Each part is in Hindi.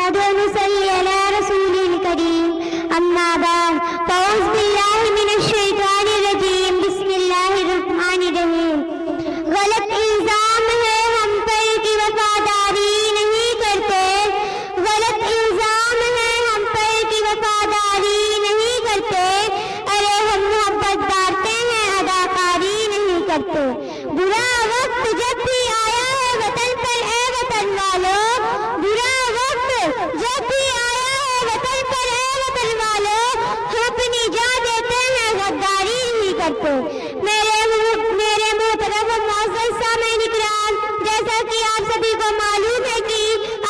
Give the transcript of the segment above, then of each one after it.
नहमदुहु व नुसल्ली अला रसूलिल करीम। अम्मा बाद फ़अऊज़ु बिल्लाहि मिनश शैतानिर रजीम। बिस्मिल्लाहिर रहमानिर रहीम। गलत इल्ज़ाम है हम पर कि वफादारी नहीं करते। गलत इल्ज़ाम है हम पर कि वफादारी नहीं करते। अरे हम मोहब्बत बांटते हैं, अदाकारी नहीं करते। बुरा वक्त जब भी आया है वतन पर, ए वतन वालों, बुरा वक्त जब भी आया है वतन पर, ए वतन वालों, हम अपनी जान देते हैं, गद्दारी नहीं करते। मेरे मोहतरम व मुअज़्ज़ज़ सामईन इकराम, जैसा कि आप सभी को मालूम है कि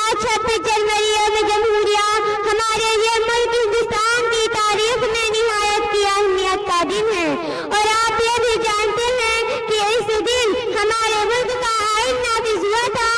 आज 26 जनवरी में जमहूरिया हमारे ये मुल्क हिंदुस्तान की तारीख में निहायत की अहमियत का दिन है। और आप ये भी जानते हैं कि इस दिन हमारे मुल्क का आईन नाफिज हुआ था।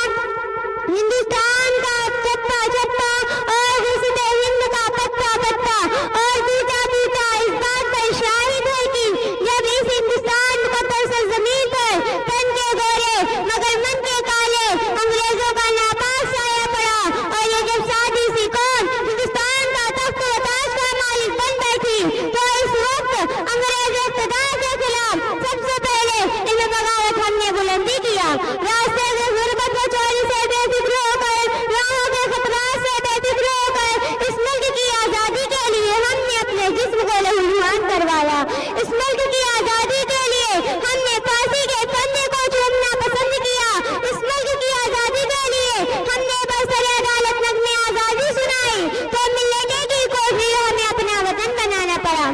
हिंदुस्तान का चप्पा चप्पा और हुस्न हिंद का पत्ता पत्ता और टूटा टूटा इस बात पर शाहिद है कि जब इस हिंदुस्तान मुक़द्दस ज़मीन पर तन के गोरे मगर मन के काले अंग्रेजों का नापाक साया पड़ा और ये जब सादी सी कौम हिंदुस्तान का तख्त व ताज का मालिक बन बैठी, तो इस वक्त अंग्रेज इक़्तिदार के खिलाफ सबसे पहले इन बगावत हमने बुलंदी किया। रास्ते से गुर्बत व चोरी से बेफिक्र होकर, राहों के खतरात से बेफिक्र होकर इस मुल्क की आज़ादी के लिए हमने अपने जिस्म को लहूलुहान करवाया। इस मुल्क की आज़ादी के लिए हमने फांसी के फंदे को चूमना पसंद किया। इस मुल्क की आज़ादी के लिए हमने बरसरे अदालत नग़्मे आज़ादी सुनाई, तो मिलने की कोशिश हमें अपना वतन बनाना पड़ा।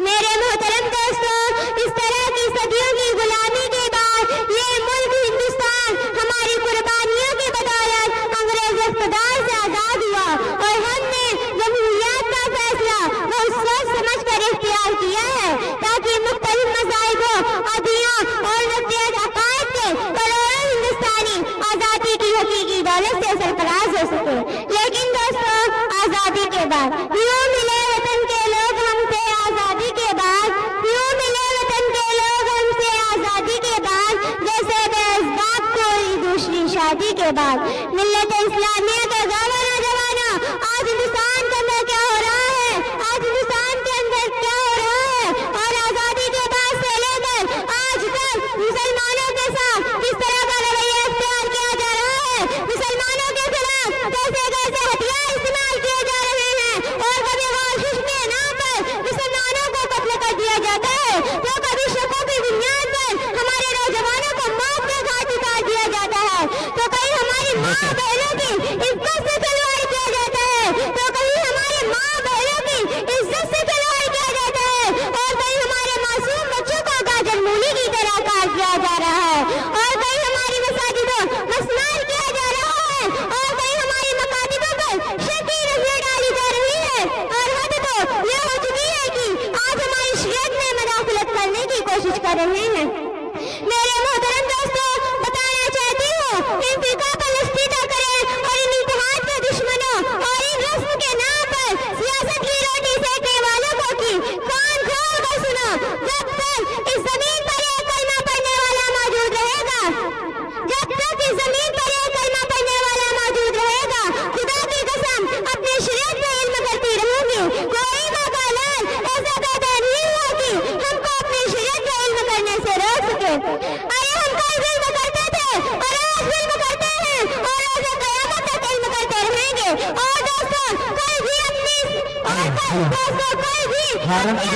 मेरे मोहतरम दोस्तों, इस तरह की सदियों की गुलामी के बाद ये मुल्क हिंदुस्तान हमारी कुर्बानियों की बदौलत अंग्रेज इक़्तिदार से आज़ाद हुआ और हमने जमहूरियत का फैसला बहुत सोच समझ कर इख्तियार किया है, ताकि मुख्तलिफ मज़ाहिबों, अदीयों और नज़रियात अक़ाइद के करोड़ों हिंदुस्तानी आज़ादी की हकीकी दौलत से सरफराज हो सके। लेकिन दोस्तों, आज़ादी के बाद यूँ मिले वतन के लोग हमसे, आज़ादी के बाद यूँ मिले वतन के लोग हमसे, आज़ादी के बाद जैसे बेअसबाब कोई दूसरी शादी के बाद। मिल्लत इस्लामिया का गावा नौजवाना, आज हिंदुस्तान के अंदर क्या हो रहा है, आज हिंदुस्तान के अंदर क्या हो रहा है और आज़ादी के बाद से लेकर आज तक मुसलमानों के साथ किस तरह का रवैया इख्तियार किया जा रहा है, मुसलमानों के खिलाफ कैसे कैसे हथियार इस्तेमाल किए जा रहे हैं और कभी वाशिश के नाम पर मुसलमानों को कत्ल कर दिया जाता है, तो कभी शकों की बुनियाद पर हमारे नौजवानों को मौत के घाट उतार दिया जाता है, तो कहीं हमारी माँ बहनों की इज्जत से खिलवाड़ किया जाता है, तो कहीं हमारे माँ बहनों की इज्जत से खिलवाड़ किया जाता है और कहीं हमारे मासूम बच्चों को गाजर मूली की तरह काट दिया जा रहा है और कहीं हमारी मसाजिदों मस्मार किया जा रहा है और कहीं हमारी मकातिबों पर शर्की नजरें डाली जा रही है। और हद तो यह हो चुकी है कि आज हमारी शरीयत में मदाखलत करने की कोशिश कर रहे हैं। मेरे मोहतरम दोस्तों, बताना चाहती हूँ, इन फिरका परस्ती न करें और इन इत्तेहाद के दुश्मनों और इन रस्म के नाम पर सियासत की रोटी सेकने वालों को की कान खोल कर सुनो। जब तक इस जमीन पर एक कलमा पढ़ने वाला मौजूद रहेगा, जब तक इस जमीन पर एक कलमा पढ़ने वाला मौजूद रहेगा, खुदा की कसम अपने शरीयत में इल्म करती रहूंगी। कोई मकालात ऐसा पैदा नहीं हुआ कि हमको अपनी शरीयत में इल्म करने से रोक सके। अरे हम कल इल्म करते थे और आज इल्म करते हैं और ऐसे क़यामत तक इल्म करते रहेंगे। और दोस्तों, कल भी अपनी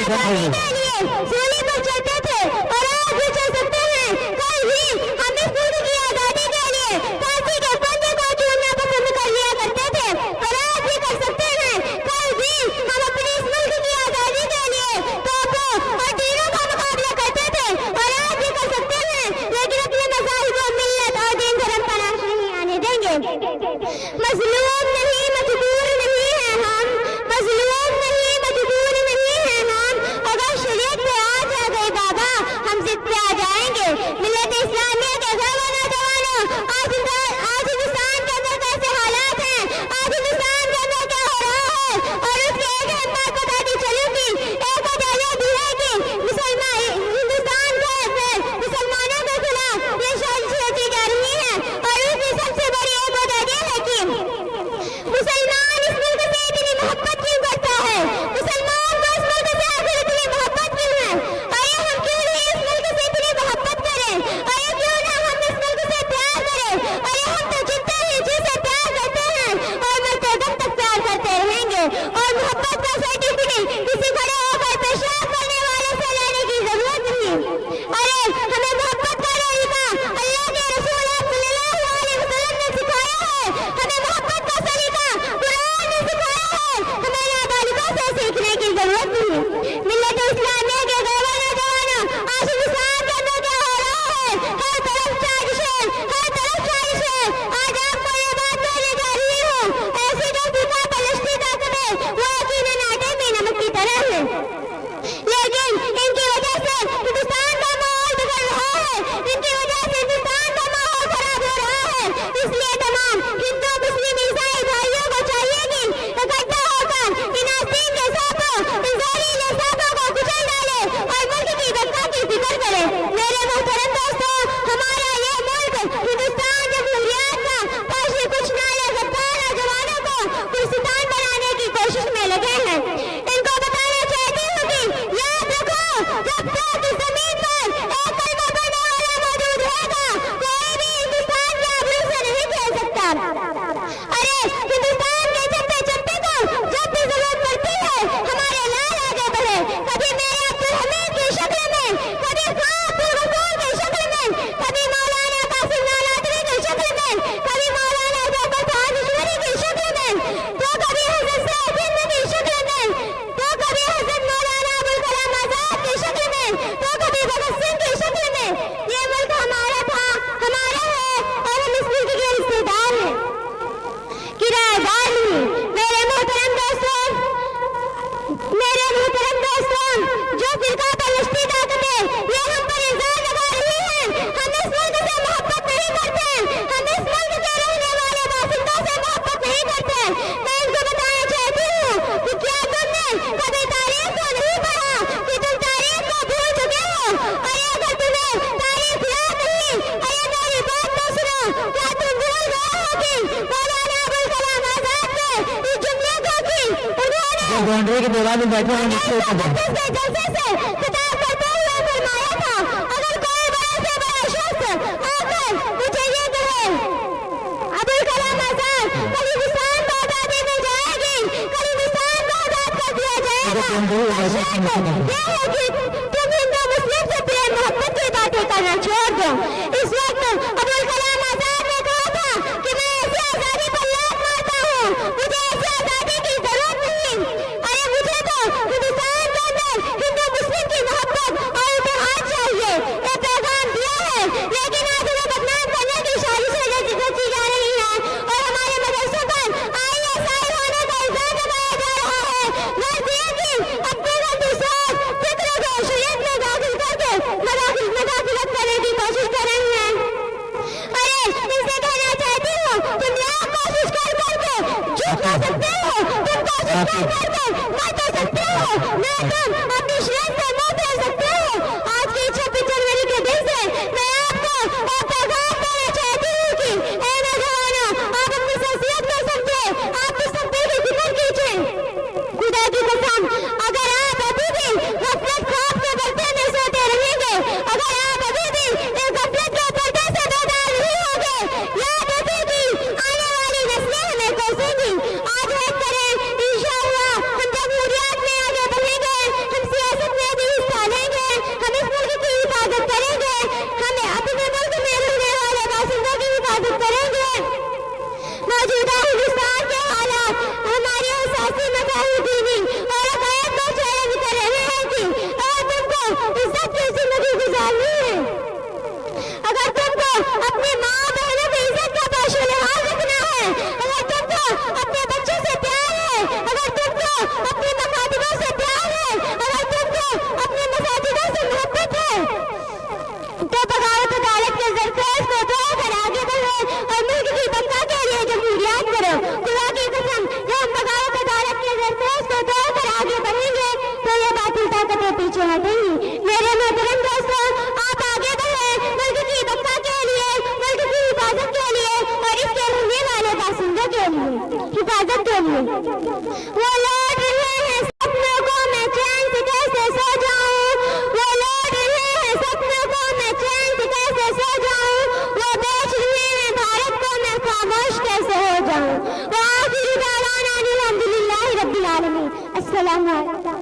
आज़ादी के लिए सूली पर चलते थे और आज भी चल सकते हैं। कल भी हम इस मुल्क की आज़ादी के लिए फांसी के फंदे को चूमना पसंद कर लिया करते थे और आज भी कर सकते हैं। कल भी हम अपनी इस मुल्क की आज़ादी के लिए तोपों और तीरों का मुकाबला करते थे और आज भी कर सकते हैं, लेकिन अपने मज़ाहिब और मिल्लत और दीन धर्म का नाश नहीं आने देंगे। मज़लूम नहीं, मजबूर नहीं है हम, मज़लूम नहीं, मजबूर नहीं है हम। अगर शरीयत पे आज सर्टिफिकेट किसी खड़े होकर पेशाब करने वाले से लेने की जरूरत नहीं। अरे हमें मोहब्बत का तरीका अल्लाह के रसूल सल्लल्लाहु अलैहि वसल्लम ने सिखाया है, हमें मोहब्बत का तरीका कुरान ने सिखाया है, हमें नाबालिगों से सीखने की जरूरत नहीं। मिल्लत इस्लामिया के गवर्नर जवाना आशिक इस्लाम के अंदर क्या हो रहा है? हर तरफ साजिशें, हर तरफ साजिशें। आज आपको ये बात कहने जा रही हूँ, ऐसी जो फीका पलस्ती ताकत है वो यकीनन आटे में नमक की तरह है, लेकिन इनकी वजह से हिंदुस्तान का माहौल बिगड़ रहा है, इनकी वजह से हिंदुस्तान का माहौल खराब हो रहा है। इसलिए तमाम हिंदू मुस्लिम ईसाई भाइयों को चाहिए कि इकट्ठा होकर इन आस्तीन के सांपों, इन जहरीले सांपों को कुचल डाले और मुल्क की बका की फिक्र करे। मेरे मोहतरम दोस्तों, हमारा ये मुल्क हिंदुस्तान जमहूरियत का पाशी कुछ नाले गद्दार जवानों को पुरस्तान बनाने की कोशिश में लगे हैं। इनको बताना चाहती हूँ कि याद रखो, जब तक इस जमीन पर एक कलमा पढ़ने वाला मौजूद रहेगा, कोई भी हिंदुस्तान के आबरू से नहीं खेल सकता। अरे हिंदुस्तान के चप्पे चप्पे को जब भी जरूरत पड़ती है हमारे लाल आगे बढ़े, कभी मेरे अब्दुल हमीद की शक्ल में, कभी खां अब्दुल गफूर की शक्ल में, कभी मौलाना कासिम नानावती की शक्ल में, कभी मौलाना जफर फाजश्वरी की शक्ल में, तो कभी हजरत सैयद हिंद की शक्ल में, तो कभी हजरत मौलाना अबुल कलाम आजाद की शक्ल में, तो कभी भगत सिंह की शक्ल में। ये मुल्क हमारा था, हमारा है और हम इस मुल्क के रिश्तेदार हैं, किराएदार नहीं। मेरे मोहतरम दोस्तों, जो फिरका पलस्ती ताकत है ये हम पर इल्जाम लगा रही है। हम इस मुल्क से मोहब्बत नहीं करते, हम इस मुल्क के रहने वाले बासिंदों से मोहब्बत नहीं करते। मैं इनको बताना चाहती हूँ कि क्या तुमने कभी तारीख को नहीं पढ़ा, कि तुम तारीख को भूल चुके हो? अरे अगर तुम्हें तारीख याद नहीं, अरे मेरी बात तो सुनो, क्या तुम भूल गए हो कि मौलाना अबुल कलाम आजाद ने इस जुमले को की उन्होंने बाउंड्री के दीवार में बैठे हैं जलसे से खिताब करते हुए फरमाया था, अगर कोई बड़ा से बड़ा शख्स आकर मुझे ये कहे अबुल कलाम आजाद कल हिंदुस्तान को आजादी मिल जाएगी, कल हिंदुस्तान को आजाद कर दिया जाएगा, ये है कि तुम हिंदू मुस्लिम से प्रेम मोहब्बत की बातें करना छोड़ दो। इस वक्त अबुल कलाम आजाद ने कहा था कि मैं ऐसी आजादी पर लात मारता हूँ, मुझे ऐसी आजादी की जरूरत नहीं। अरे मुझे तो हिंदुस्तान के अंदर हिंदू मुस्लिम की मोहब्बत और इत्तेहाद चाहिए, ये पैगाम दिया है। लेकिन आज उन्हें बदनाम करने की साजिशें रची जा रही है और हमारे मदरसों पर ISI होने का इल्जाम लगाया जा रहा है। मर्जिया की अपनी गलती सोच फिक्र को शरीयत में दाखिल करके मदाखिलत करने की कोशिश कर रही है। अरे इनसे कहना चाहती हूँ, तुम यहाँ कोशिश कर करके झूठ कर सकते हो, तुम कोशिश कर करके मर तो सकते हो, मैं तुम अपनी शरीयत से मुंह फेर सकते हो। आज की 26 जनवरी के दिन से मैं आपको एक पैगाम देना चाहती हूँ कि ए नौजवानों, आप अपनी शख्सियत को समझे, आप इस सत्य की फिक्र कीजिए। खुदा की कसम, अगर आप अभी भी गफलत ख्वाब के पर्दे में सोते रहेंगे, अगर आप अभी भी इस गफलत के पर्दे से बेदार नहीं होंगे, याद रखें कि आने वाली नस्लें हमें कोसेंगी। आज एक करें, इंशाअल्लाह हम जमहूरियत में आगे बढ़ेंगे, हम सियासत में भी हिस्सा लेंगे, हम इस मुल्क की हिफाजत करेंगे, हमें अपने मुल्क में रहने वाले बासिंदों की हिफाजत करेंगे। मौजूदा हिंदुस्तान के हालात हमारे सियासी मसाइल दीनी और अकायद को चैलेंज कर रहे हैं कि अगर तुमको इज्जत की जिंदगी गुजारनी है, अगर तुमको अपनी माँ बहनों की इज्जत का पाशो लिहाज रखना है, अगर तुमको अपने बच्चों से प्यार है, अगर तुमको अपने मकातबों से प्यार है, अगर तुमको अपने मसाजिदों से मोहब्बत है, तो बगावत अदालत के जरफेज को तोड़कर आगे बढ़ो और मुल्क की बका के लिए जमहूरियत करो। खुदा की कसम, जब हम बगावत अदालत के जरफेज को तोड़कर आगे बढ़ेंगे तो ये बातिल ताकतें पीछे हटेंगी। मेरे मोहतरम दोस्तों, आप आगे बढ़े मुल्क की बका के लिए, मुल्क की हिफाजत के लिए और इसके रहने वाले बासिंदों के लिए हिफाजत के लिए। वो लौट रहे हैं सपनों को मैं चैन से कैसे सो जाऊं, वो लौट रहे हैं सपनों को मैं चैन से कैसे सो जाऊं, वो बेच रहे हैं भारत को मैं खामोश कैसे हो जाऊं। वो आखिरी दावाना अल्हम्दुलिल्लाह रब्बिल आलमीन। सलाम